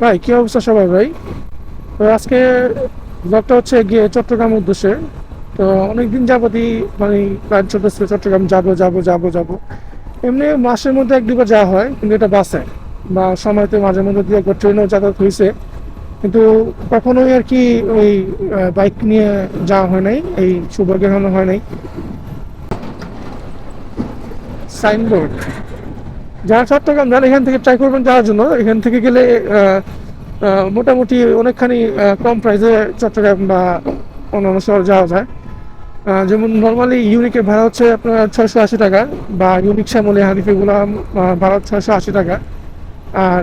ভাই কি অবস্থা সবাই ভাই? তো আজকে ব্লগটা হচ্ছে গিয়ে চট্টগ্রাম উদ্দেশ্যে। তো অনেকদিন যাবতই মানে প্ল্যান চলতেছে চট্টগ্রাম যাবো যাবো যাবো যাবো। এমনি মাসের মধ্যে এক দুবার যাওয়া হয়, কিন্তু এটা বাসে বা সময়তে মাঝে মধ্যে দিয়ে একবার ট্রেনেও যাতায়াত হয়েছে, কিন্তু কখনোই আর কি ওই বাইক নিয়ে যাওয়া হয় নাই, এই সৌভাগ্য এখনো হয় নাই। সাইনবোর্ড, যারা চট্টগ্রাম যান এখান থেকে ট্রাই করবেন যাওয়ার জন্য। এখান থেকে গেলে মোটামুটি অনেকখানি কম প্রাইসে চট্টগ্রাম বা অন্যান্য শহর যাওয়া যায়। যেমন নর্মালি ইউনিকের ভাড়া হচ্ছে আপনার 680 টাকা, বা ইউনিক শ্যামলী হানিফ এগুলো ভাড়া 680 টাকা। আর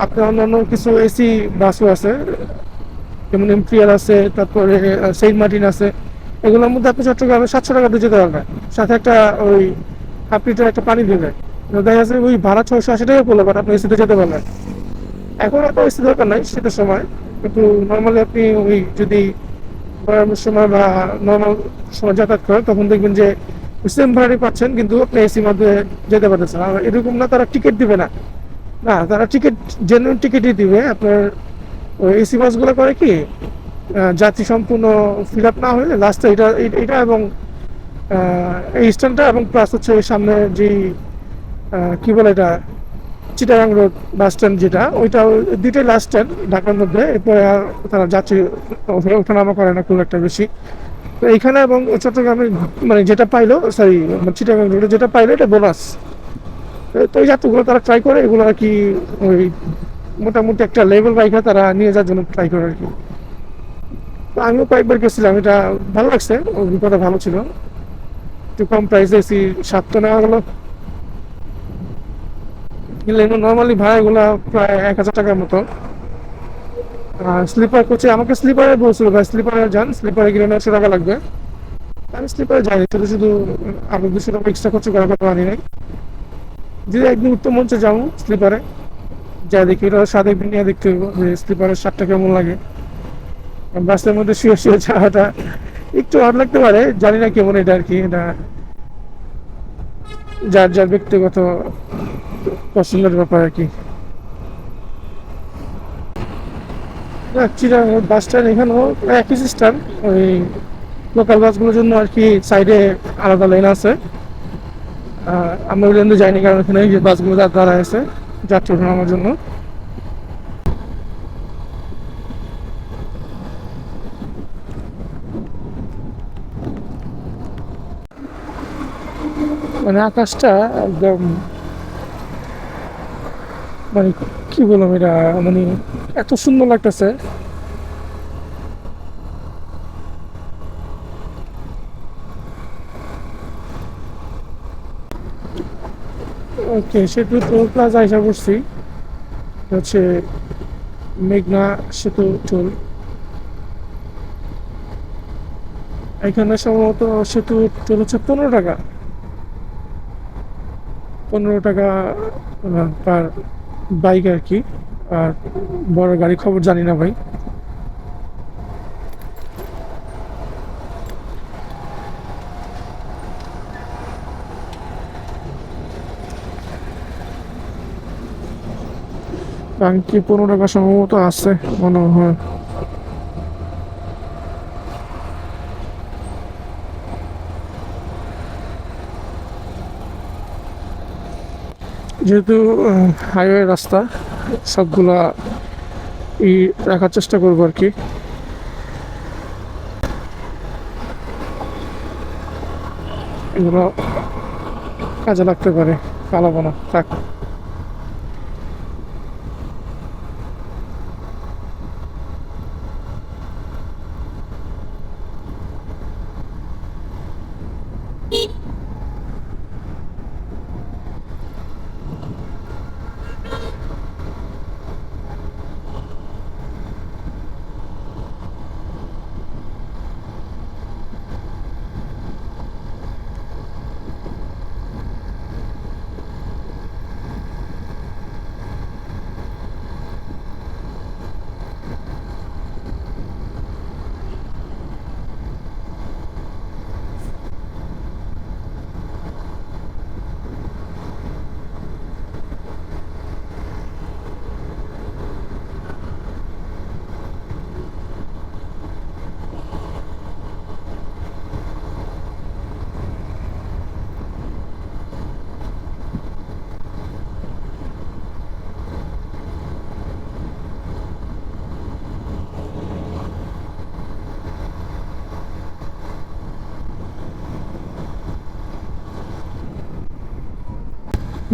আপনার অন্যান্য কিছু এসি বাসও আছে, যেমন এমপিআর আছে, তারপরে সেন্ট মার্টিন আছে। এগুলোর মধ্যে আপনি চট্টগ্রামে 700 টাকাতে যেতে পারবেন, সাথে একটা ওই হাফ লিটার একটা পানি দেবে। দেখা যাচ্ছে ওই ভাড়া 680 টাকা পড়লো, বাট আপনি এসিতে যেতে পারবেন। এখন এত এসি দরকার নাই শীতের সময়, কিন্তু নর্মালি আপনি ওই যদি গরমের সময় বা নর্মাল সময় যাতায়াত করেন তখন দেখবেন যে সেম ভাড়াই পাচ্ছেন, কিন্তু আপনি এসির মধ্যে যেতে পারতেছেন। আর এরকম না তারা টিকিট দিবে না, না তারা টিকিট জেনুইন টিকিটই দিবে আপনার। ওই এসি বাসগুলো করে কি, যাত্রী সম্পূর্ণ ফিল আপ না হলে লাস্টে এটা এটা এবং এই স্ট্যান্ডটা এবং প্লাস হচ্ছে ওই সামনে যে কি বলে এটা, চিটাগাং রোড বাস স্ট্যান্ড যেটা, ওইটা দুইটাই লাস্ট স্ট্যান্ড ঢাকার মধ্যে। এরপরে আর তারা যাত্রী ওঠানামা করে না খুব একটা বেশি। তো এইখানে এবং চট্টগ্রামে মানে যেটা পাইলো, সরি চিটাগাং রোডে যেটা পাইলো এটা বোনাস। তো এই যাত্রীগুলো তারা ট্রাই করে এগুলো আর কি, ওই মোটামুটি একটা লেভেল বাইকে তারা নিয়ে যাওয়ার জন্য ট্রাই করে আর কি। তো আমিও কয়েকবার গেছিলাম, এটা ভালো লাগছে, অভিজ্ঞতা ভালো ছিল। একটু কম প্রাইসে এসি 700 নেওয়া গেলো। কিন্তু নর্মালি ভাড়াগুলো প্রায় 1,000 টাকার মতো। স্লিপার কোচে আমাকে স্লিপারে বলছিল ভাই স্লিপারে যান, স্লিপারে গেলে 900 টাকা লাগবে। আমি স্লিপারে যাইনি, শুধু শুধু আরো 200 টাকা এক্সট্রা খরচ করার কথা আনি নাই। যদি একদিন উত্তম মঞ্চে যাবো স্লিপারে, যা দেখি এটা সাথে একদিন নিয়ে দেখতে হইব যে স্লিপারের স্বাদটা কেমন লাগে। বাসের মধ্যে শুয়ে শুয়ে যাওয়াটা একটু ভালো লাগতে পারে, জানি না কেমন এটা আর কি। এটা যার যার ব্যক্তিগত পছন্দের ব্যাপার আর কি। চিরাং বাস স্ট্যান্ড এখানেও একই সিস্টেম। ওই লোকাল বাসগুলোর জন্য আর কি সাইডে আলাদা লেন আছে। আমরা ওই লেনে যাইনি, কারণ এখানে যে বাসগুলো দাঁড়ায় আছে যাত্রী ওঠানোর জন্য। মানে আকাশটা একদম, মানে কি বললাম এটা, মানে এত সুন্দর লাগতেছে। ওকে, সেতু টোল প্লাজা এসে পড়ছি। এটা হচ্ছে মেঘনা সেতু টোল। এখানে সম্ভবত সেতু টোল হচ্ছে 15 টাকা, 15 টাকা পার বাইক আর কি। আর বড় গাড়ি খবর জানি না ভাই। কি 15 টাকা সম্ভবত আছে মনে হয়। যেহেতু হাইওয়ে রাস্তা, সবগুলা ই রাখার চেষ্টা করবো আর কি। এগুলো কাজে লাগতে পারে, পালাবো না থাক।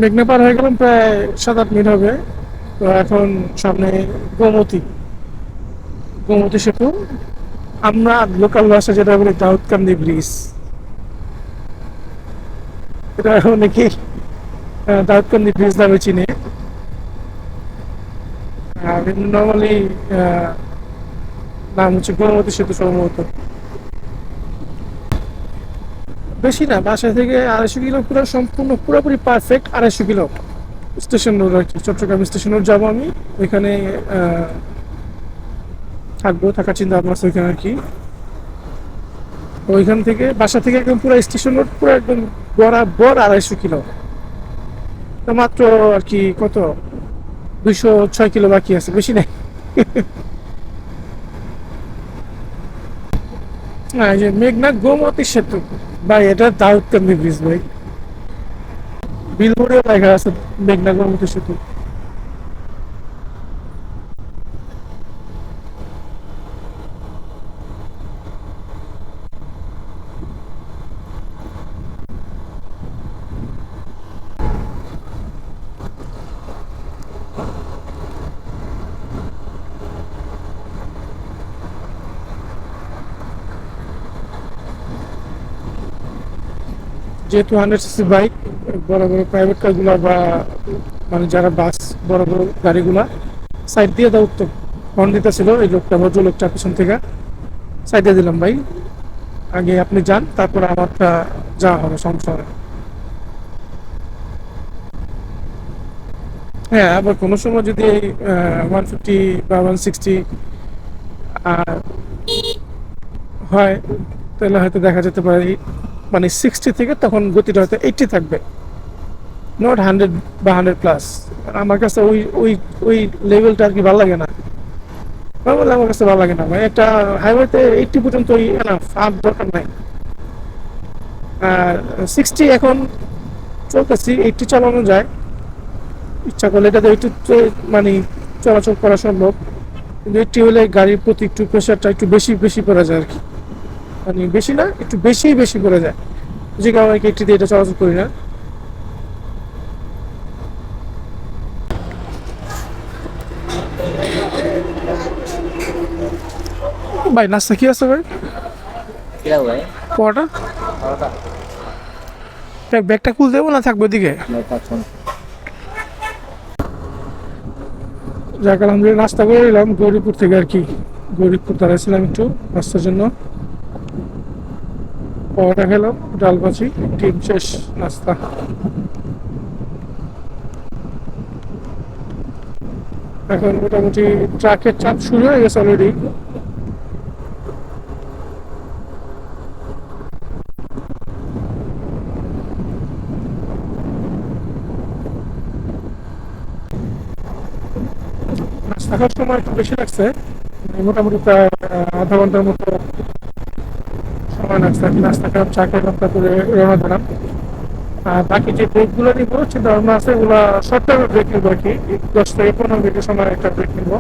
মেঘনা পার হয়ে গেলাম, প্রায় 7-8 মিনিট হবে। তো এখন সামনে গোমতী, গোমতী সেতু। আমরা লোকাল ভাষা যেটা বলি দাউদকান্দি ব্রিজ, এটা অনেকেই দাউদকান্দি ব্রিজ নামে চিনে। আর নর্মালি নাম হচ্ছে গোমতী সেতু সম্ভবত। বেশি না, বাসা থেকে 250 কিলো, পুরো সম্পূর্ণ পুরোপুরি পারফেক্ট 250 কিলো। স্টেশন রোড আর কি, চট্টগ্রাম স্টেশন রোড যাবো আমি। ওইখানে থাকবো, থাকার চিন্তা ভাবনা আছে ওইখানে আর কি। ওইখান থেকে বাসা থেকে একদম পুরো স্টেশন রোড পুরো একদম বরাবর 250 কিলো। তো মাত্র আর কি কত 206 কিলো বাকি আছে, বেশি নাই। না, এই যে মেঘনা গোমতী সেতু ভাই, এটা দাউদকান্দি ব্রিজ ভাই। বিলবোর্ডে লেখা আছে মেঘনা গোমতী সেতু। যেহেতু 100 সিসি বাইক, বড় বড় প্রাইভেট কারগুলা বা মানে যারা বাস, বড় বড় গাড়িগুলা সাইড দিয়ে দেওয়া উত্তম। হর্ন দিতেছিল এই লোকটা, ভদ্রলোকটা পিছন থেকে। সাইডে দিলাম ভাই, আগে আপনি যান, তারপরে আমারটা যাওয়া হবে, সমস্যা হবে। হ্যাঁ, আবার কোনো সময় যদি 150 বা 160 হয়, তাহলে হয়তো দেখা যেতে পারে মানে 60 থেকে তখন গতিটা হয়তো 80 থাকবে, নট 100 বা 100+। আমার কাছে ওই ওই ওই লেভেলটা আর কি ভালো লাগে না। নর্মালি আমার কাছে ভালো লাগে না ভাই, একটা হাইওয়েতে 80 পর্যন্তই এনাফ, আর দরকার নাই। আর 60 এখন চলতেছি, 80 চালানো যায় ইচ্ছা করলে, এটাতে একটু মানে চলাচল করা সম্ভব। কিন্তু 80 হলে গাড়ির প্রতি একটু প্রেশারটা একটু বেশি বেশি পড়া যায় আর কি। মানে বেশি না, একটু বেশি বেশি পড়ে যায়, যে কারণে আর কি 80 দিয়ে এটা চলাচল করি না। ভাই নাস্তা কি আছে ভাই? क्या हुआ है পরোটা। और का ব্যাগটা খুলে দেবো না থাকবে ওদিকে? मैं पाँच फोन যাক, আলহামদুলিল্লাহ নাস্তা করে নিলাম গৌরীপুর থেকে আর কি। গৌরীপুর দাঁড়াইছিলাম একটু নাস্তার জন্য। পরোটা খেলাম, ডাল ভাজি, ডিম, শেষ নাস্তা। এখন মোটামুটি ট্রাকের চাপ শুরু হয়ে গেছে অলরেডি। নাস্তা খাওয়ার সময় একটু বেশি লাগছে, মানে মোটামুটি প্রায় আধা ঘন্টার মতো সময় লাগছে আর কি। নাস্তা খেলাম, চা খেলাম, তারপরে রওনা দিলাম। আর বাকি যে ব্রেকগুলো নিবো চিন্তা ভাবনা আছে, ওগুলো শর্ট টাইমের ব্রেক নিবো আর কি। 10 থেকে 15 মিনিটের সময় একটা ব্রেক নিবো।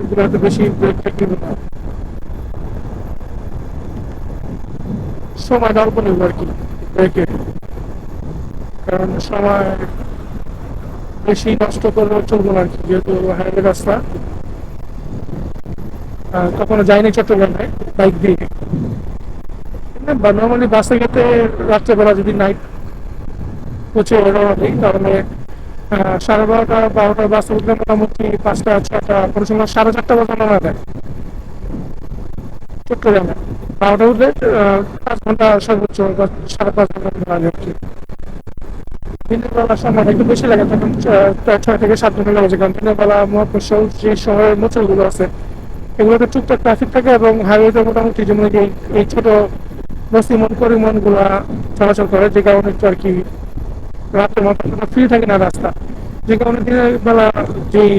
এগুলো হয়তো বেশি ব্রেক টেক নিবো না, সময়টা অল্প নেবো আর কি ব্রেকে। কারণ সময় বেশি নষ্ট করলে চলবো না আর কি, যেহেতু হাইওয়ে রাস্তা। কখনো যাইনি চট্টগ্রামে বাইক দিয়ে, বা নর্মালি বাসে গেতে রাত্রেবেলা যদি নাইট পৌঁছে রওনা দিই, তাহলে 12:30-12টার বাসে উঠলে মোটামুটি 5টা 6টা, কোনো সময় 4:30 বাজে নামা দেয় চট্টগ্রামে। 12টা উঠলে 5 ঘন্টা সর্বোচ্চ, বা 5.5 ঘন্টা লাগে আর কি। দিনের বেলা সময়টা একটু বেশি লাগে, তখন প্রায় 6 থেকে 7 ঘন্টা লাগে। কারণ দিনের বেলা মহাকর্ষণ যে শহরের মোচরগুলো আছে, এগুলোতে টুকটাক ট্রাফিক থাকে, এবং হাইওয়েতে মোটামুটি যেমন এই ছোট বস্তিমন পরিমন গুলা চলাচল করে, যে কারণে একটু আর কি রাতের মতো ফ্রি থাকে না রাস্তা। যে কারণে দিনের বেলা যেই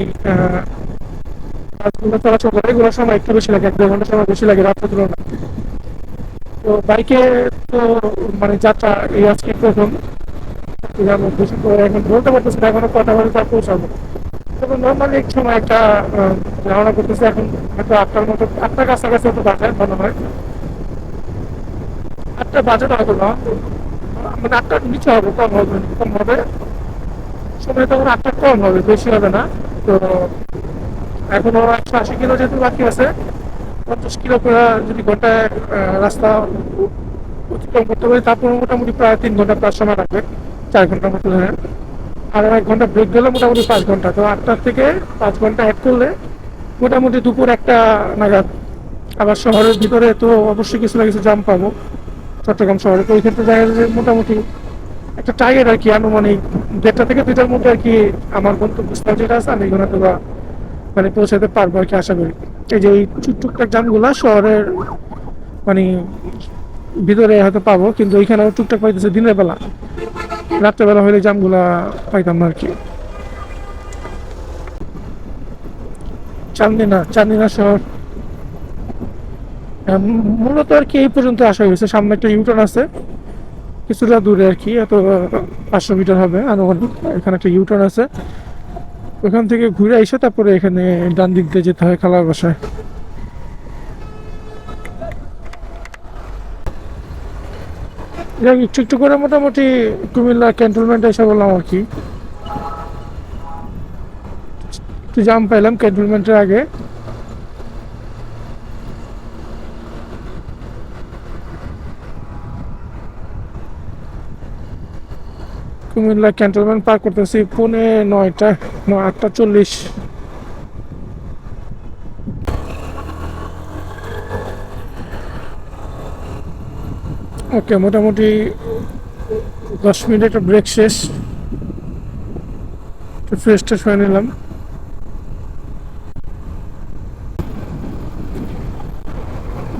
বাসগুলো চলাচল করে, এগুলোর সময় একটু বেশি লাগে, 1-2 ঘন্টা সময় বেশি লাগে রাতের তুলনায়। তো বাইকে তো মানে যাত্রা এই আজকে প্রথম, বেশি করে এখন বলতে পারতেছি না এখনো কটা বাজে তার পৌঁছাবো। তবে নর্মালি এক সময় একটা রওনা করতেছে, এখন হয়তো 8টার মতো, 8টার কাছাকাছি হতে বাজে মনে হয়। 8টা বাজে না হলো, মানে 8টার নিচে হবে, কম হবে সময়, তখন 8টা কম হবে, বেশি হবে না। তো এখনো 180 কিলো যেহেতু বাকি আছে, 50 কিলো করে যদি ঘন্টায় রাস্তা অতিক্রম করতে পারি, তারপর মোটামুটি প্রায় 3 ঘন্টা প্রায় সময় লাগবে, 4 ঘন্টার মতো ধরেন। আর 1 ঘন্টা ব্রেক দিলে মোটামুটি 5 ঘন্টা, তো 8টার থেকে 5 ঘন্টা অ্যাড করলে মোটামুটি দুপুর 1টা নাগাদ। আবার শহরের ভিতরে তো অবশ্যই কিছু না কিছু জাম পাবো চট্টগ্রাম শহরে, তো ওই ক্ষেত্রে দেখা যায় যে মোটামুটি একটা টার্গেট আর কি, আনুমানিক 1:30 থেকে 2টার মধ্যে আর কি আমার গন্তব্যস্থল যেটা আছে আমি এখানে তো মানে পৌঁছাতে পারবো আর কি, আশা করি। এই যে এই টুকটাক জামগুলা শহরের মানে ভিতরে হয়তো পাবো, কিন্তু ওইখানেও টুকটাক পাইতেছে দিনের বেলা, রাত্রেবেলা হলে জামগুলা পাইতাম না আর কি। চান্দিনা শহর মূলত আর কি এই পর্যন্ত আসা হয়েছে। সামনে একটা ইউটার্ন আছে কিছুটা দূরে আর কি, এত 500 মিটার হবে আনুমানিক। এখানে একটা ইউটার্ন আছে, ওখান থেকে ঘুরে এসে তারপরে এখানে ডান দিক দিয়ে যেতে হয় খালার বাসায়। যাক, একটু একটু করে মোটামুটি কুমিল্লা ক্যান্টনমেন্ট এসে বললাম আর কি। একটু জাম পাইলাম ক্যান্টনমেন্টের আগে। কুমিল্লা ক্যান্টনমেন্ট পার করতেছি 9:45, 8:40। ওকে, মোটামুটি 10 মিনিট একটা ব্রেক শেষ, একটু ফ্রেশ ট্রেশ হয়ে নিলাম।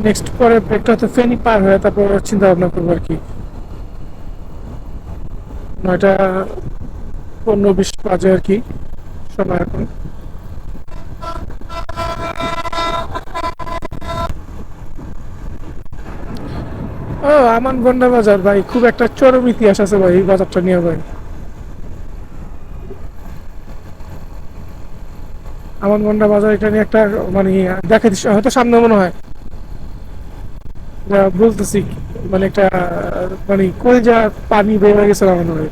নেক্সট পরে ব্রেকটা হয়তো ফেনী পার হয়ে তারপর চিন্তা ভাবনা করবো আর কি। 9:15-20 বাজে আর কি সময় এখন। ও, আমানগন্ডা বাজার ভাই, খুব একটা চরম ইতিহাস আছে ভাই এই বাজারটা নিয়ে ভাই। আমানগন্ডা বাজার এটা নিয়ে একটা মানে দেখা হয়তো সামনে মনে হয় যা বলতেছি, মানে একটা মানে কলেজা পানি বের হয়ে গেছে আমার মনে হয়,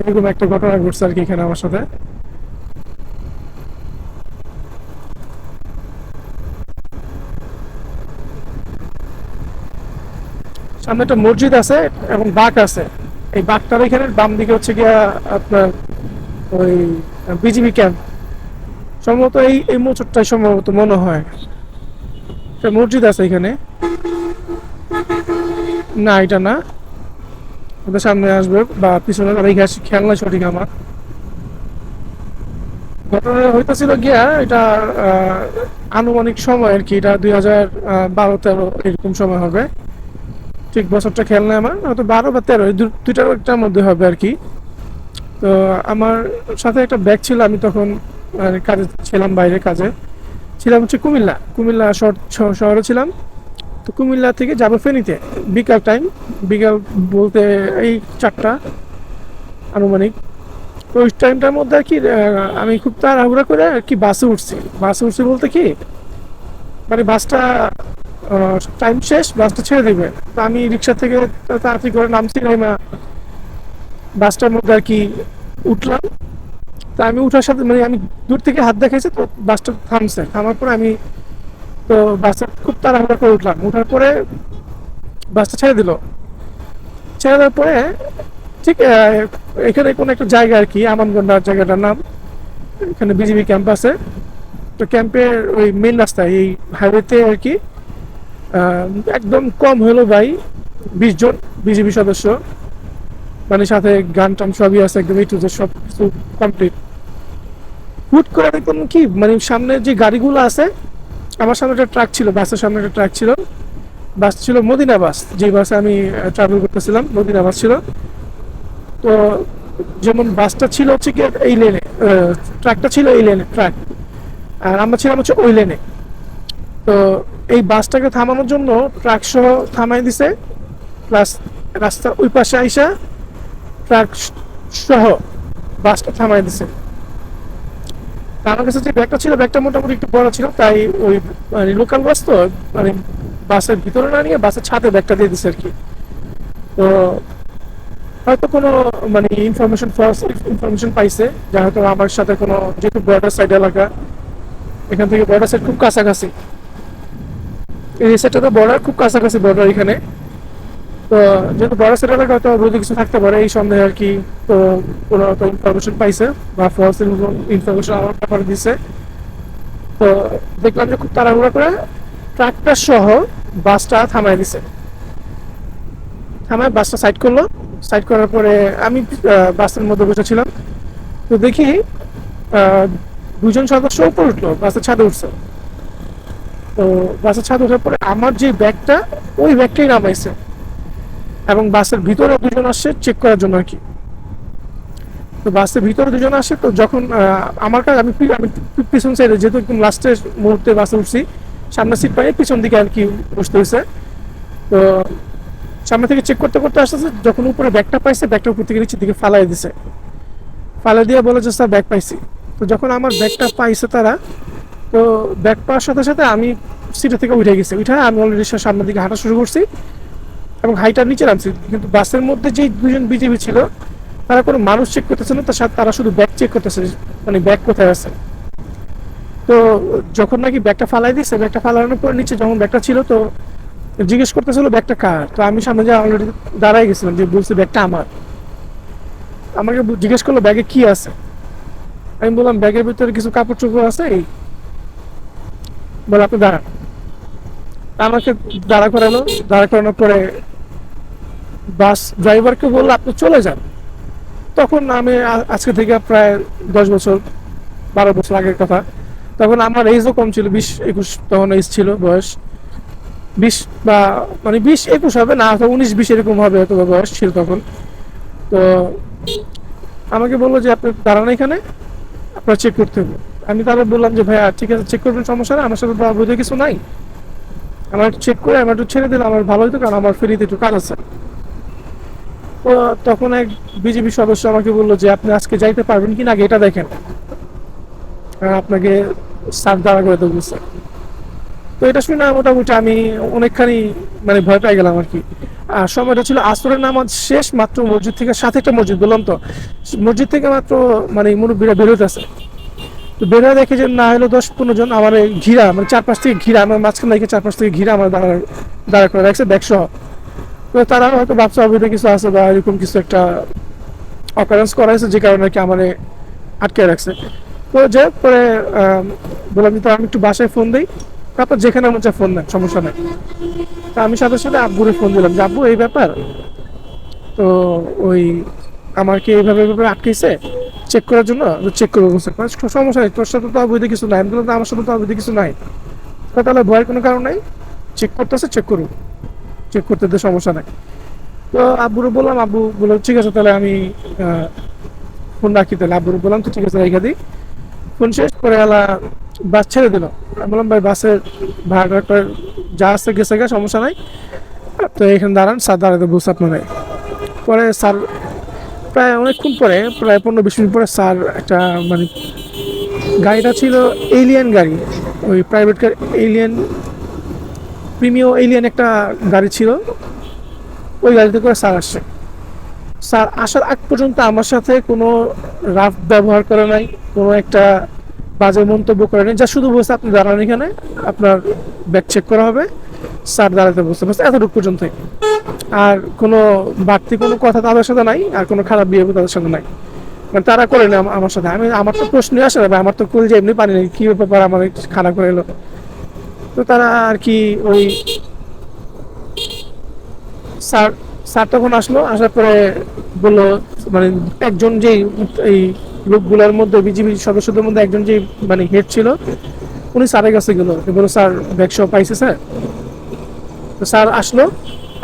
এরকম একটা ঘটনা ঘটছে আর কি এখানে আমার সাথে। সামনে একটা মসজিদ আছে এবং বাঘ আছে। এই বাঘটার এখানে বাম দিকে হচ্ছে গিয়া আপনার ওই বিজিবি ক্যাম্প, সম্ভবত এই এই মোচরটাই সম্ভবত মনে হয়। একটা মসজিদ আছে এখানে, না এটা না, ওদের সামনে আসবে বা পিছনে রেখে আসি, খেয়াল নাই সঠিক আমার। ঘটনা হইতেছিল গিয়া এটা আনুমানিক সময় আর কি, এটা 2012-13 এরকম সময় হবে, ঠিক বছরটা খেয়াল নাই আমার, হয়তো 12 বা 13, দুইটার একটার মধ্যে হবে আর কি। তো আমার সাথে একটা ব্যাগ ছিল, আমি তখন কাজে ছিলাম, বাইরে কাজে ছিলাম হচ্ছে কুমিল্লা শহরে ছিলাম। তো কুমিল্লা থেকে যাবো ফেনীতে বিকাল টাইম, বিকাল বলতে এই 4টা আনুমানিক। তো ওই টাইমটার মধ্যে আর কি আমি খুব তাড়াহুড়া করে আর কি বাসে উঠছি বলতে কি মানে বাসটা টাইম শেষ, বাসটা ছেড়ে দিবে। তো আমি রিক্সা থেকে তাড়াতাড়ি করে নামছি, বাসটার মধ্যে আর কি উঠলাম। তা আমি উঠার সাথে মানে আমি দূর থেকে হাত দেখাইছি, তো বাসটা থামছে, থামার পরে আমি তো বাসটা খুব তাড়াহুড়া করে উঠলাম। উঠার পরে বাসটা ছেড়ে দেওয়ার পরে ঠিক এখানে কোনো একটা জায়গা আর কি, আমানগন্ডা জায়গাটার নাম, এখানে বিজিবি ক্যাম্প আছে। তো ক্যাম্পের ওই মেন রাস্তায় এই হাইওয়েতে আর কি একদম কম হলো ভাই 20 জন বিজিবি সদস্য, মানে সাথে গান টান সবই আছে, একদম এই টু জেড সব কিছু কমপ্লিট। হুট করে দেখলাম কি মানে সামনে যে গাড়িগুলো আছে, আমার সামনে একটা ট্রাক ছিল, বাসের সামনে একটা ট্রাক ছিল, বাস ছিল মদিনা বাস, যে বাসে আমি ট্রাভেল করতেছিলাম মদিনা বাস ছিল। তো যেমন বাসটা ছিল হচ্ছে কি এই লেনে, ট্রাকটা ছিল এই লেনে ট্রাক, আর আমরা ছিলাম হচ্ছে ওই লেনে। তো এই বাসটাকে থামানোর জন্য ট্রাক সহ থামাই দিছে, প্লাস রাস্তার ওই পাশে আইসা ট্রাক সহ বাসটা থামাই দিছে। আমার কাছে যে ব্যাগটা ছিল, ব্যাগটা মোটামুটি একটু বড় ছিল, তাই ওই মানে লোকাল বাস তো মানে বাসের ভিতরে না নিয়ে বাসের ছাদে ব্যাগটা দিয়ে দিছে আর কি। তো হয়তো কোনো মানে ইনফরমেশন পাইছে, যা হয়তো আমার সাথে কোনো, যেহেতু বর্ডার সাইড এলাকা, এখান থেকে বর্ডার সাইড খুব কাছাকাছি, এই সাইডটা তো বর্ডার খুব কাছাকাছি বর্ডার এখানে। তো যেহেতু বর্ডার সাইড এলাকা হয়তো বৈধ কিছু থাকতে পারে এই সন্দেহে আর কি। তো কোনো হয়তো ইনফরমেশন পাইছে বা ফলস ইনফরমেশন আমার ব্যাপারে দিছে। তো দেখলাম যে খুব তাড়াহুড়া করে ট্রাক্টর সহ বাসটা থামায় দিছে, থামায় বাসটা সাইড করলো। সাইড করার পরে আমি বাসের মধ্যে বসেছিলাম। তো দেখি আহ, দুজন সদস্য উপরে উঠলো, বাসের ছাদে উঠছে। তো বাসের ছাদে ওঠার পরে আমার যে ব্যাগটা, ওই ব্যাগটাই নামাইছে, এবং বাসের ভিতরে দুজন আসছে চেক করার জন্য আর কি। তো বাসের ভিতরে দুজন আসে, তো যখন আমার কাছে আমি পিছন সাইডে, যেহেতু একদম লাস্টের মুহূর্তে বাসে উঠছি, সামনে সিট পাই পিছন দিকে আর কি বসতে হয়েছে। তো সামনে থেকে চেক করতে করতে আসতেছে, যখন উপরে ব্যাগটা পাইছে, ব্যাগটা উপর থেকে নিচের দিকে ফালাই দিছে। ফালাই দিয়ে বলে যে স্যার ব্যাগ পাইছি। তো যখন আমার ব্যাগটা পাইছে তারা, তো ব্যাগ পাওয়ার সাথে সাথে আমি সিটে থেকে উঠে গেছি। উঠে আমি অলরেডি সামনের দিকে হাঁটা শুরু করছি এবং হাইটার নিচে নামছি। কিন্তু বাসের মধ্যে যে দুজন বিজেপি ছিল, তারা কোনো মানুষ চেক করতেছে না, তার সাথে তারা শুধু ব্যাগ চেক করতেছে, মানে ব্যাগ কোথায় আছে। তো যখন নাকি ব্যাগটা ফালাই দিচ্ছে, ব্যাগটা ফালানোর পর নিচে যখন ব্যাগটা ছিল, তো জিজ্ঞেস করতেছিল ব্যাগটা কার। তো আমি সামনে যা অলরেডি দাঁড়াই গেছিলাম, যে বলছি ব্যাগটা আমার। আমাকে জিজ্ঞেস করলো ব্যাগে কি আছে। আমি বললাম ব্যাগের ভিতরে কিছু কাপড় চোপড় আছে এই। বলে আপনি দাঁড়ান। আমাকে দাঁড়া করালো। দাঁড়া করানোর পরে বাস ড্রাইভারকে বললো আপনি চলে যান। তখন আমি আজকে থেকে প্রায় 10 বছর 12 বছর আগের কথা। তখন আমার এজও কম ছিল, 20-21 তখন এজ ছিল, বয়স 20 বা মানে 20-21 হবে না, 19-20 এরকম হবে হয়তো বয়স ছিল তখন। তো আমাকে বললো যে আপনি দাঁড়ান এখানে, আপনার চেক করতে হবে। আমি তাহলে বললাম যে ভাইয়া ঠিক আছে চেক করবেন, সমস্যা নেই, আমার সাথে তো বৈধ কিছু নাই, আমার একটু চেক করে আমার একটু ছেড়ে দিলে আমার ভালো হতো, কারণ আমার ফেরিতে একটু কাজ আছে। তো তখন এক বিজেপি সদস্য আমাকে বললো যে আপনি আজকে যাইতে পারবেন কিনা আগে এটা দেখেন, আপনাকে স্যার দাঁড়া করে দেবো স্যার। তো এটা শুনে মোটামুটি আমি অনেকখানি মানে ভয় পেয়ে গেলাম আর কি। আর সময়টা ছিল আসরের নামাজ শেষ মাত্র, মসজিদ থেকে, সাথে একটা মসজিদ বললাম তো, মসজিদ থেকে মাত্র মানে মুরব্বীরা বেরোতেছে। তো বেরোয় দেখে যে না হলো 10-15 জন আমার এই ঘিরা, মানে চারপাশ থেকে ঘিরা, আমার মাঝখানে দেখে চারপাশ থেকে ঘিরা আমার দাঁড়া করে রাখছে ব্যাগ সহ। তো তারা হয়তো ভাবছে অবৈধ কিছু আছে বা এরকম কিছু একটা অকারেন্স করা হয়েছে, যে কারণে কি আমার আটকে রাখছে। তো যে পরে বললাম যে আমি একটু বাসায় ফোন দিই, তারপর যেখানে মনে হচ্ছে ফোন দেন, সমস্যা নেই। তো আমি সাথে সাথে আব্বুরে ফোন দিলাম যে আব্বু এই ব্যাপার, তো ওই আমাকে এইভাবে এইভাবে আটকেছে, চেক করার জন্য। চেক করবো বলছে, সমস্যা নেই, তোর সাথে তো অবৈধ কিছু নাই। আমি বললাম আমার সাথে তো অবৈধ কিছু নাই। তাহলে ভয়ের কোনো কারণ নাই, চেক করতেছে চেক করুন, চেক করতে তো সমস্যা নাই। তো আব্বুরে বললাম, আব্বু বললো ঠিক আছে তাহলে আমি ফোন রাখি। তাহলে আব্বুরে বললাম তো ঠিক আছে রেখে দিই। ফোন শেষ করে এলা বাস ছেড়ে দিল। আমি বললাম ভাই বাসের ভাড়া যা আছে গেছে গা, সমস্যা নাই, তো এখানে দাঁড়ান, স্যার দাঁড়াতে বলছে আপনারা। পরে স্যার প্রায় অনেকক্ষণ পরে, প্রায় 15-20 মিনিট পরে স্যার একটা মানে গাড়িটা ছিল এলিয়ান গাড়ি, ওই private car alien, premium alien একটা গাড়ি ছিল, ওই গাড়িতে করে স্যার আসছে। স্যার আসার আগ পর্যন্ত আমার সাথে কোনো রাফ ব্যবহার করে নাই, কোনো একটা বাজে মন্তব্য করে নাই, যা শুধু বলছে আপনি দাঁড়ান এখানে, আপনার ব্যাগ চেক করা হবে, স্যার দাঁড়াতে বলছে, বাস এতটুকু পর্যন্তই। আর কোনো বাড়তি কোনো কথা তাদের সাথে নাই, আর কোনো খারাপ বিহেভিয়ার তাদের সাথে নাই, মানে তারা করে না আমার সাথে। আমার তো প্রশ্ন আসে না, আমার তো কল যে এমনি পানি নেই, কী ব্যাপার আমার খারাপ করে এলো। তো তারা আর কি ওই স্যার স্যার তখন আসলো, আসার পরে বললো মানে একজন যেই এই লোকগুলোর মধ্যে, বিজিবি সদস্যদের মধ্যে একজন যে মানে হেড ছিল, উনি স্যারের কাছে গেলো, বললো স্যার ব্যাগ সব পাইছে স্যার। তো স্যার আসলো,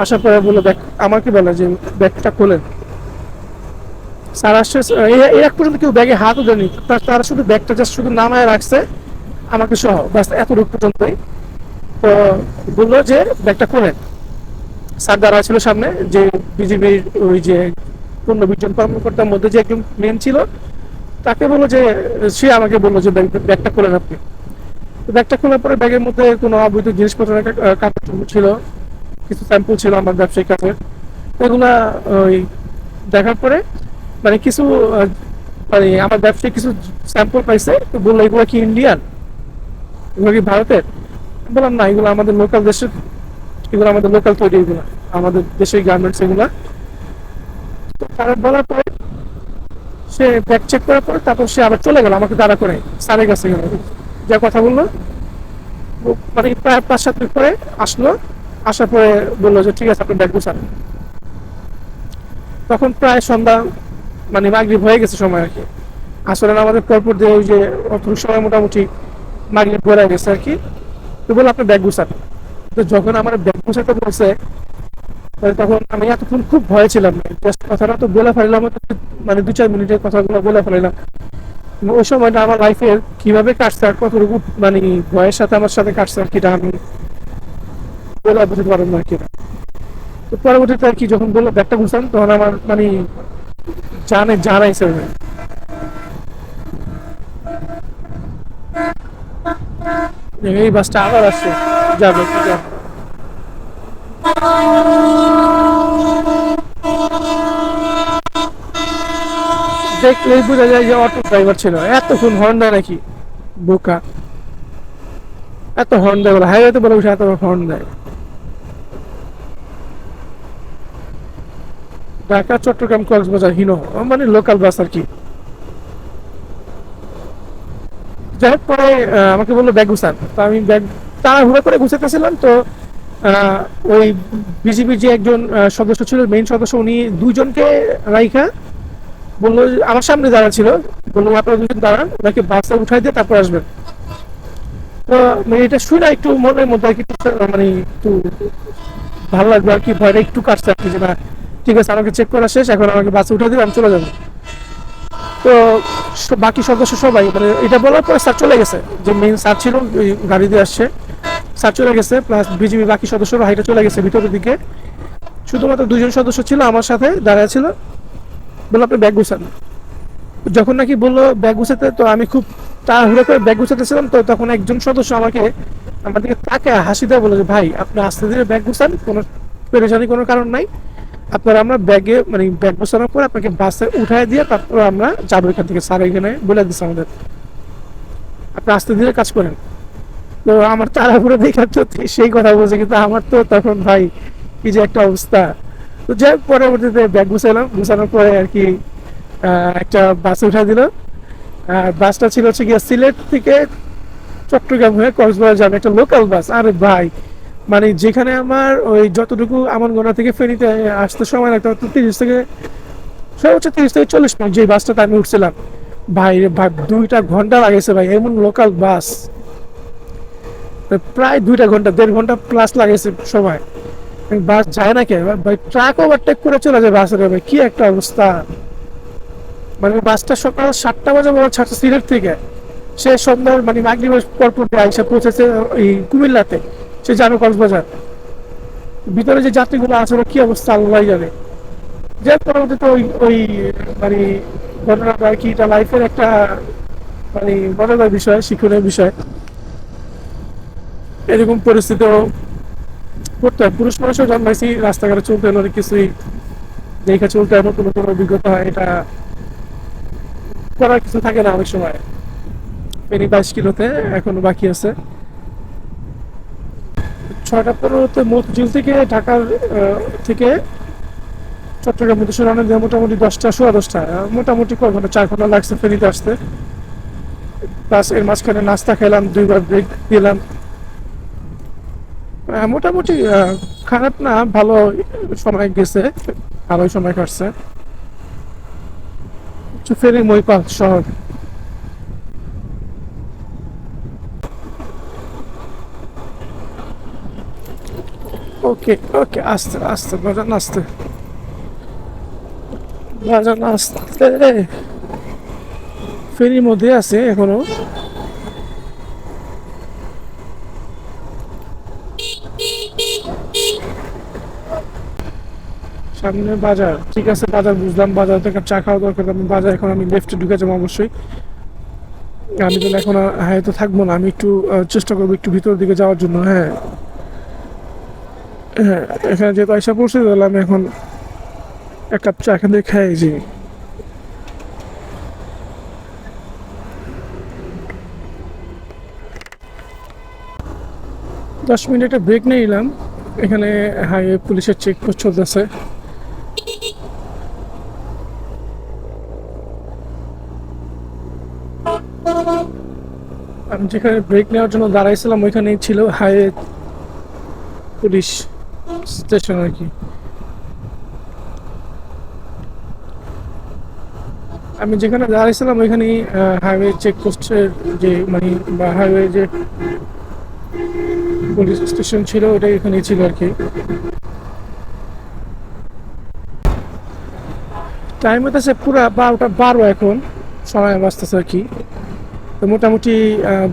আসার পরে বললো ব্যাগ, আমাকে বলে যে ব্যাগটা খোলেন। স্যার আসছে, এর এক পর্যন্ত কেউ ব্যাগে হাতও দেয়নি, তারা শুধু ব্যাগটা জাস্ট শুধু নামায় রাখছে আমাকে সহ, ব্যাস এতটুকু পর্যন্তই। তো বললো যে ব্যাগটা খোলেন। স্যার দাঁড়া ছিল সামনে, যে বিজিবির ওই যে 15-20 জন কর্মকর্তার মধ্যে যে একজন মেন ছিল, তাকে বললো যে, সে আমাকে বললো যে ব্যাগটা খোলেন আপনি। ব্যাগটা খোলার পরে ব্যাগের মধ্যে কোনো অবৈধ জিনিসপত্র, কাপড় ছিল, কিছু স্যাম্পল ছিল আমার ব্যবসায়িক কাছে, এগুলা ওই দেখার পরে মানে কিছু মানে আমার ব্যবসায়ী কিছু স্যাম্পল পাইছে, তো বললো এগুলো কি ইন্ডিয়ান, এগুলো কি ভারতের? বললাম না, এগুলো আমাদের লোকাল দেশের, এগুলো আমাদের লোকাল তৈরি, এগুলো আমাদের দেশের গার্মেন্টস এগুলা। তো তারা বলার পরে সে ব্যাগ চেক করার পরে তারপর সে আবার চলে গেল আমাকে দাঁড়া করে স্যারের কাছে গেল, যা কথা বললো। মানে প্রায় 5-7 মিনিট পরে আসলো, আসার পরে বললো যে ঠিক আছে আপনি ব্যাগ গুছান। তখন প্রায় সন্ধ্যা, মানে মাগরিব হয়ে গেছে সময় আর কি। আসলে আমাদের পরপর দিয়ে ওই যে অত সময় মোটামুটি মাগরিব বেড়ে গেছে আর কি। তো বললো আপনি ব্যাগ গুছান। তো যখন আমার ব্যাগ গুছাতে বলছে, তখন আমি এতক্ষণ খুব ভয় ছিলাম, জাস্ট কথাটা তো বলে ফেললাম, মানে 2-4 মিনিটের কথাগুলো বলে ফেললাম। ওই সময়টা আমার লাইফের কিভাবে কাটছে আর কতটুকু মানে ভয়ের সাথে আমার সাথে কাটছে আর কি, এটা আমি বলে বুঝতে পারবো না আর কি। তো পরবর্তীতে আর কি যখন বললো ব্যাগটা গুছান, তখন আমার মানে জানাইছে এই বাসটা আবার আসছে, যাবে কি যাবে। দেখলেই বোঝা যায় যে অটো ড্রাইভার ছিল, এতক্ষণ হর্ন দেয় নাকি বোকা, এত হর্ন দেয় বলে হাইওয়েতে বলে বসে এত হর্ন দেয়। ঢাকা চট্টগ্রাম কক্সবাজার হিনো মানে লোকাল বাস আর কি। যাই হোক পরে আমাকে বললো ব্যাগ গুছান, তো আমি ব্যাগ তাড়াহুড়া করে গুছাতেছিলাম। তো ওই বিজিবির যে একজন সদস্য ছিল, মেইন সদস্য, উনি 2জনকে রাইখা বললো আমার সামনে দাঁড়া ছিল, বললো আপনারা 2জন দাঁড়ান, ওনাকে বাসে উঠাই দিয়ে তারপর আসবেন। তো মানে এটা শুনে একটু মনের মধ্যে আর কি মানে একটু ভালো লাগবে আর কি, ভয়টা একটু কাটছে আর কি, যে না ঠিক আছে আমাকে চেক করা শেষ, এখন আমাকে বাসে উঠে দিলে আমি চলে যাবো। তো বাকি সদস্য সবাই মানে এটা বলার পরে স্যার চলে গেছে, যে মেইন স্যার ছিল ওই গাড়ি দিয়ে আসছে, স্যার চলে গেছে, প্লাস বিজিবি বাকি সদস্যরা হাইটে চলে গেছে ভিতরের দিকে। শুধুমাত্র 2জন সদস্য ছিল আমার সাথে দাঁড়ায় ছিল, বললো আপনি ব্যাগ গুছান। যখন নাকি বললো ব্যাগ গুছাতে, তো আমি খুব তাড়াহুড়ো করে ব্যাগ গুছাতেছিলাম। তো তখন একজন সদস্য আমাকে আমার দিকে তাকে হাসি দেয়, বলে যে ভাই আপনি আস্তে ধীরে ব্যাগ গুছান, কোনো পেরেশানি কোনো কারণ নাই, আপনারা আমরা ব্যাগে মানে ব্যাগ বসানোর পর আপনাকে বাসে উঠায় দিয়ে তারপর আমরা যাবো এখান থেকে, স্যার এখানে বলে দিচ্ছে আমাদের, আপনি আস্তে ধীরে কাজ করেন। তো আমার তাড়াহুড়ো দেখার তো সেই কথা বলছে, কিন্তু আমার তো তখন ভাই কি যে একটা অবস্থা। তো যাই হোক পরবর্তীতে ব্যাগ গুছালাম, গুছানোর পরে আর কি একটা বাসে উঠা দিল। বাসটা ছিল হচ্ছে গিয়ে সিলেট থেকে চট্টগ্রাম হয়ে কক্সবাজার যাবে, একটা লোকাল বাস। আরে ভাই মানে যেখানে আমার ওই যতটুকু আমানগোনা থেকে ফেনীতে আসতে সময় লাগতো 30 থেকে সর্বোচ্চ 30 থেকে 40 মিনিট, যে বাসটাতে আমি উঠছিলাম, ভাই রে ভাই 2টা ঘন্টা লাগেছে ভাই, এমন লোকাল বাস প্রায় 2টা ঘন্টা 1.5 ঘন্টা প্লাস লাগেছে সময়। বাস যায় না কে ভাই, ট্রাক ওভারটেক করে চলে যায় বাসের, ভাই কি একটা অবস্থা। মানে বাসটা সকাল 7টা বাজে বলা ছাড়ছে সিলেট থেকে, সে সন্ধ্যার মানে মাগরিবের পরপর এসে পৌঁছেছে এই কুমিল্লাতে, সে যাবে কক্সবাজার। ভিতরে যে যাত্রীগুলো আছে ওরা কি অবস্থা আল্লাহ জানে। যে পরবর্তীতে ওই ওই মানে ঘটনাটা আর কি, এটা লাইফের একটা মানে মজাদার বিষয়, শিক্ষণীয় বিষয়। এরকম পরিস্থিতিও পড়তে হয়, পুরুষ মানুষও জন্মাইছি, রাস্তাঘাটে চলতে হলে অনেক কিছুই দেখে চলতে হয়, নতুন নতুন অভিজ্ঞতা হয়, এটা করার কিছু থাকে না অনেক সময়। ফেনী 22 কিলোতে এখনো বাকি আছে। 6টা 15-তে মতিঝিল থেকে ঢাকার থেকে চট্টগ্রাম উদ্দেশ্যে রওনা দিয়ে মোটামুটি 10টা 10:15, মোটামুটি কয় ঘন্টা, 4 ঘন্টা লাগছে ফেনীতে আসতে। প্লাস এর মাঝখানে নাস্তা খেলাম, 2বার ব্রেক দিলাম। মোটামুটি খারাপ না, ভালো সময় গেছে, ভালোই সময় কাটছে। ফেনী মহিপাল শহর। ওকে ওকে, আস্তে আস্তে বাজান, আস্তে বাজান, আস্তে। ফেরির মধ্যে আছে এখনো। সামনে বাজার, ঠিক আছে বাজার বুঝলাম, বাজার থেকে চা খাওয়া দরকার, আমি বাজার এখন আমি লেফটে ঢুকে যাবো অবশ্যই। আমি তো এখন হ্যাঁ তো থাকবো না, আমি একটু চেষ্টা করবো একটু ভিতরের দিকে যাওয়ার জন্য। হ্যাঁ হ্যাঁ, এখানে যেহেতু আইসা পড়ছি তাহলে আমি এখন এক কাপ চা এখান থেকে খাই যে। 10 মিনিট একটা ব্রেক নিলাম। এখানে হাইওয়ে পুলিশের চেকপোস্ট চলতেছে। আমি যেখানে ব্রেক নেওয়ার জন্য দাঁড়াইছিলাম ওইখানেই ছিল হাইওয়ে পুলিশ স্টেশন আর কি। আমি যেখানে দাঁড়াইছিলাম ওইখানেই হাইওয়ে চেকপোস্টের যে মানে বা হাইওয়ে যে পুলিশ স্টেশন ছিল ওটা এখানেই ছিল আর কি। টাইম হতেছে পুরো 12টা 12 এখন সময় বাঁচতেছে আর কি। তো মোটামুটি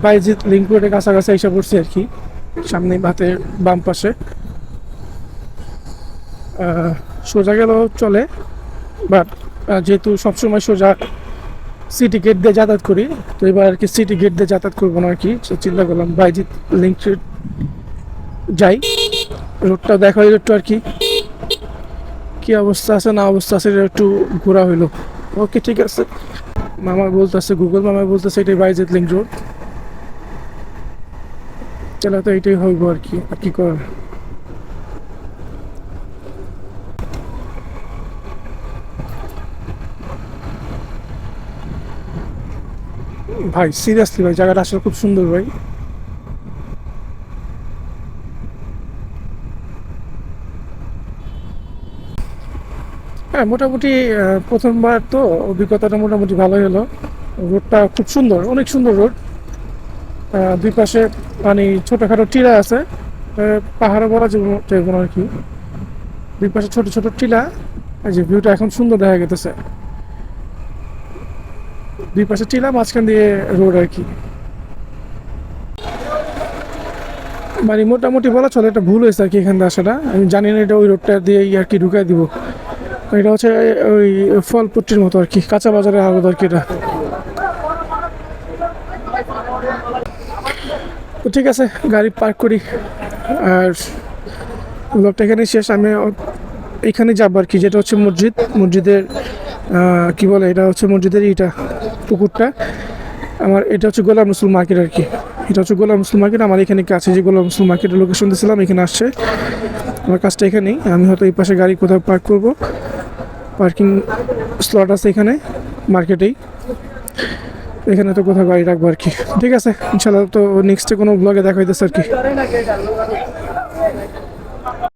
বাইজিৎ লিঙ্ক রোডের কাছাকাছি এসে পড়ছি আর কি, সামনে ভাতের বাম পাশে। সোজা গেলেও চলে, বাট যেহেতু সবসময় সোজা সিটি গেট দিয়ে যাতায়াত করি, তো এবার আর কি সিটি গেট দিয়ে যাতায়াত করবো না আর কি। চিন্তা করলাম বাইজিৎ লিঙ্ক রোড যাই, রোডটা দেখা হইলো একটু আর কি, কি অবস্থা আছে না অবস্থা আছে এটা একটু ঘোরা হইলো। ওকে ঠিক আছে, মামা বলতেছে, গুগল মামা বলতেছে এটাই বাইজিৎ লিঙ্ক রোড, তাহলে তো এইটাই হইব আর কি, আর কি করার। ভাই সিরিয়াসলি ভাই জায়গাটা আসলে খুব সুন্দর ভাই। হ্যাঁ মোটামুটি প্রথমবার তো অভিজ্ঞতাটা মোটামুটি ভালোই হলো। রোডটা খুব সুন্দর, অনেক সুন্দর রোড। দুই পাশে মানে ছোটোখাটো টিলা আছে, পাহাড়ে বলা যাবে না আর কি। দুই পাশে ছোট ছোট টিলা, এই যে ভিউটা এখন সুন্দর দেখা গেতেছে। দুই পাশে টিলা, মাঝখান দিয়ে রোড আর কি। মানে মোটামুটি বলা চলে এটা ভুল হয়েছে আর কি এখান থেকে আসাটা। আমি জানি না এটা ওই রোডটা দিয়ে আর কি ঢুকাই দিব। এটা হচ্ছে ওই ফলপট্টির মতো আর কি, কাঁচা বাজারের আলাদা আর কি এটা। তো ঠিক আছে, গাড়ি পার্ক করি আর ব্লগটা এখানে শেষ। আমি এখানে যাবো আর কি, যেটা হচ্ছে মসজিদ, মসজিদের কি বলে এটা হচ্ছে মসজিদের ইটা পুকুরটা। আমার এটা হচ্ছে গোলাম রসুল মার্কেট আর কি, এটা হচ্ছে গোলাম রসুল মার্কেট। আমার এখানে কাছে যে গোলাম রসুল মার্কেটের লোকেশন দিয়েছিলাম এখানে আসছে, আমার কাজটা এখানেই। আমি হয়তো এই পাশে গাড়ি কোথাও পার্ক করব, পার্কিং স্লট আছে এখানে মার্কেটেই, এখানে তো কোথাও গাড়ি রাখবো আর কি। ঠিক আছে, ইনশাল্লাহ তো নেক্সটে কোনো ব্লগে দেখা হইতেছে আর কি।